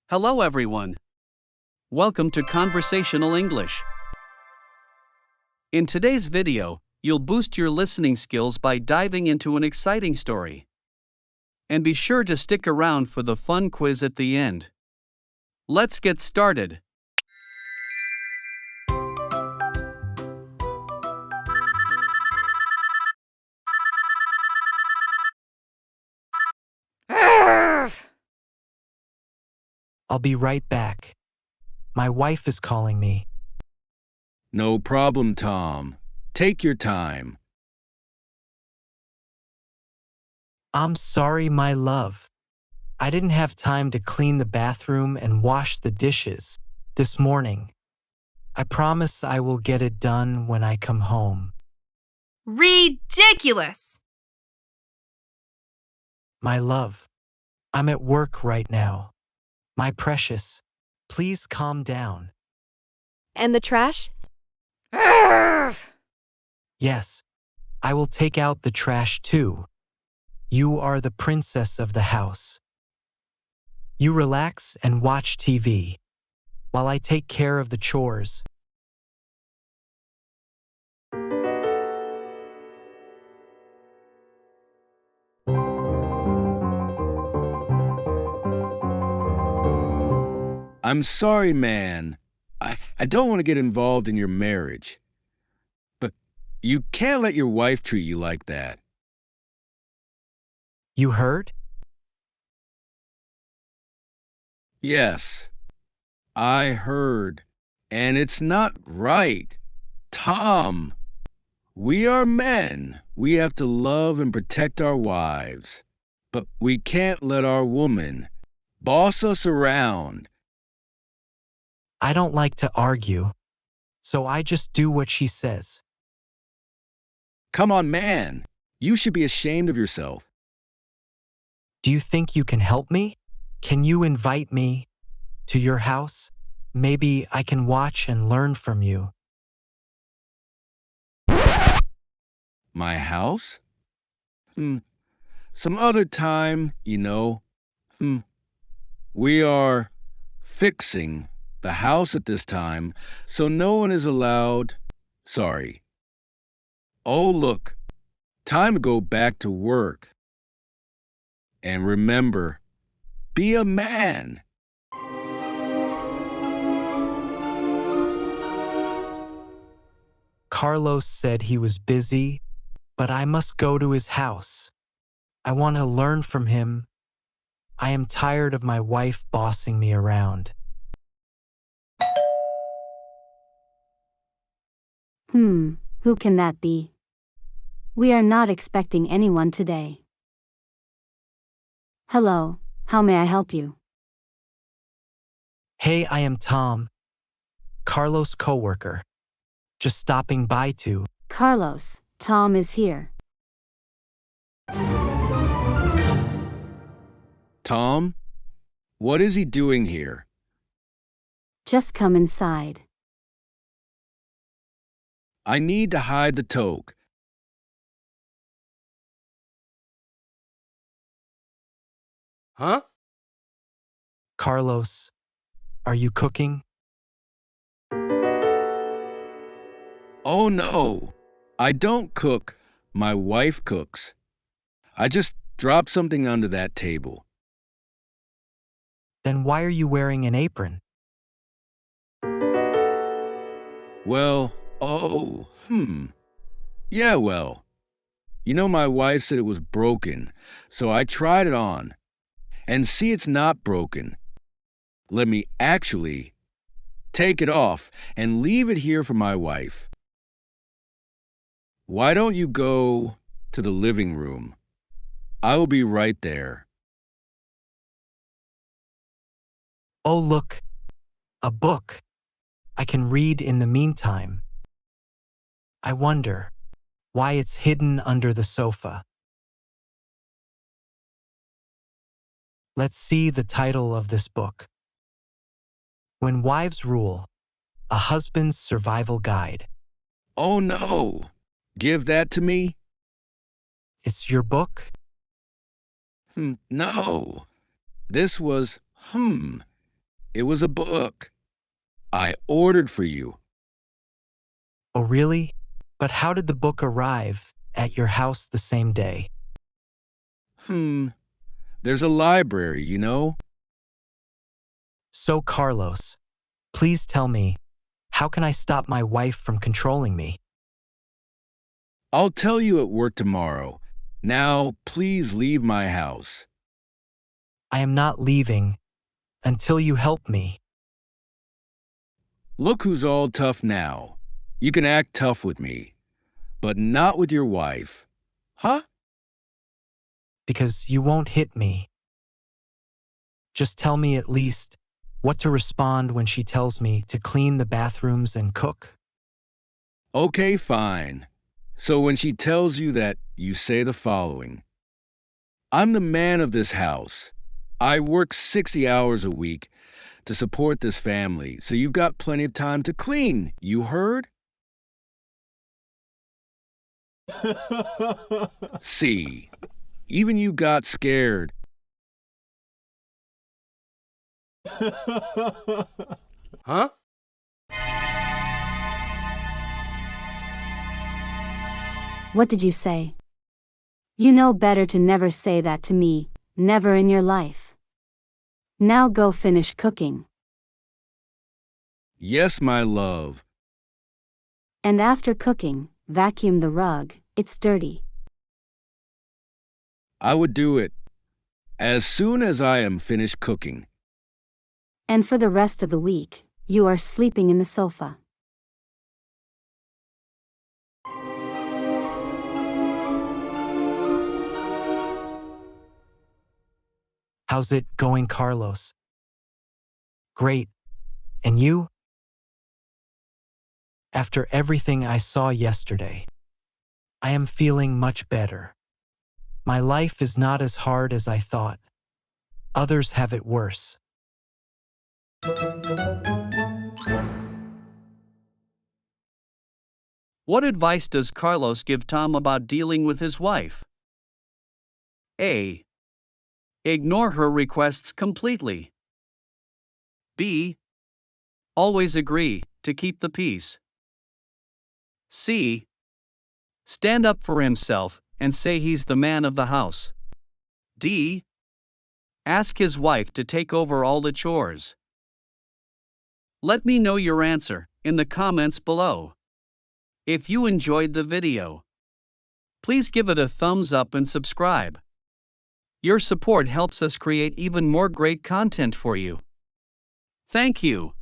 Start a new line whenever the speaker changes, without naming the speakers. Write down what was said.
Hello everyone. Welcome to Conversational English. In today's video, you'll boost your listening skills by diving into an exciting story. And be sure to stick around for the fun quiz at the end. Let's get started.
I'll be right back. My wife is calling me.
No problem, Tom. Take your time.
I'm sorry, my love. I didn't have time to clean the bathroom and wash the dishes this morning. I promise I will get it done when I come home.
Ridiculous!
My love, I'm at work right now. My precious, please calm down.
And the trash?
Yes, I will take out the trash too. You are the princess of the house. You relax and watch TV while I take care of the chores.
I'm sorry, man. I don't want to get involved in your marriage. But you can't let your wife treat you like that.
You heard?
Yes, I heard. And it's not right. Tom, we are men. We have to love and protect our wives. But we can't let our woman boss us around.
I don't like to argue, so I just do what she says.
Come on, man. You should be ashamed of yourself.
Do you think you can help me? Can you invite me to your house? Maybe I can watch and learn from you.
My house? Some other time, you know. We are fixing the house at this time, so no one is allowed. Sorry. Oh, look. Time to go back to work. And remember, be a man.
Carlos said he was busy, but I must go to his house. I want to learn from him. I am tired of my wife bossing me around.
Who can that be? We are not expecting anyone today. Hello, how may I help you?
Hey, I am Tom, Carlos' coworker. Just stopping by to.
Carlos, Tom is here.
Tom, what is he doing here?
Just come inside.
I need to hide the toque.
Huh?
Carlos, are you cooking?
Oh no, I don't cook. My wife cooks. I just dropped something under that table.
Then why are you wearing an apron?
Well, Yeah, well. You know, my wife said it was broken, so I tried it on. And see, it's not broken. Let me actually take it off and leave it here for my wife. Why don't you go to the living room? I will be right there.
Oh, look, a book. I can read in the meantime. I wonder why it's hidden under the sofa. Let's see the title of this book. When Wives Rule, a Husband's Survival Guide.
Oh no! Give that to me?
It's your book?
No. This was, It was a book I ordered for you.
Oh, really? But how did the book arrive at your house the same day?
There's a library, you know?
So, Carlos, please tell me, how can I stop my wife from controlling me?
I'll tell you at work tomorrow. Now, please leave my house.
I am not leaving until you help me,
Look who's all tough now. You can act tough with me, but not with your wife. Huh?
because you won't hit me. Just tell me at least what to respond when she tells me to clean the bathrooms and cook.
Okay, fine. So when she tells you that, you say the following: I'm the man of this house. I work 60 hours a week to support this family, so you've got plenty of time to clean. You heard? See, even you got scared.
Huh?
What did you say? You know better to never say that to me, never in your life. Now go finish cooking.
Yes, my love.
And after cooking, vacuum the rug, it's dirty.
I would do it as soon as I am finished cooking.
And for the rest of the week, you are sleeping in the sofa.
How's it going, Carlos? Great. And you? After everything I saw yesterday, I am feeling much better. My life is not as hard as I thought. Others have it worse.
What advice does Carlos give Tom about dealing with his wife? A. Ignore her requests completely. B. Always agree to keep the peace. C. Stand up for himself and say he's the man of the house. D. Ask his wife to take over all the chores. Let me know your answer in the comments below. If you enjoyed the video, please give it a thumbs up and subscribe. Your support helps us create even more great content for you. Thank you.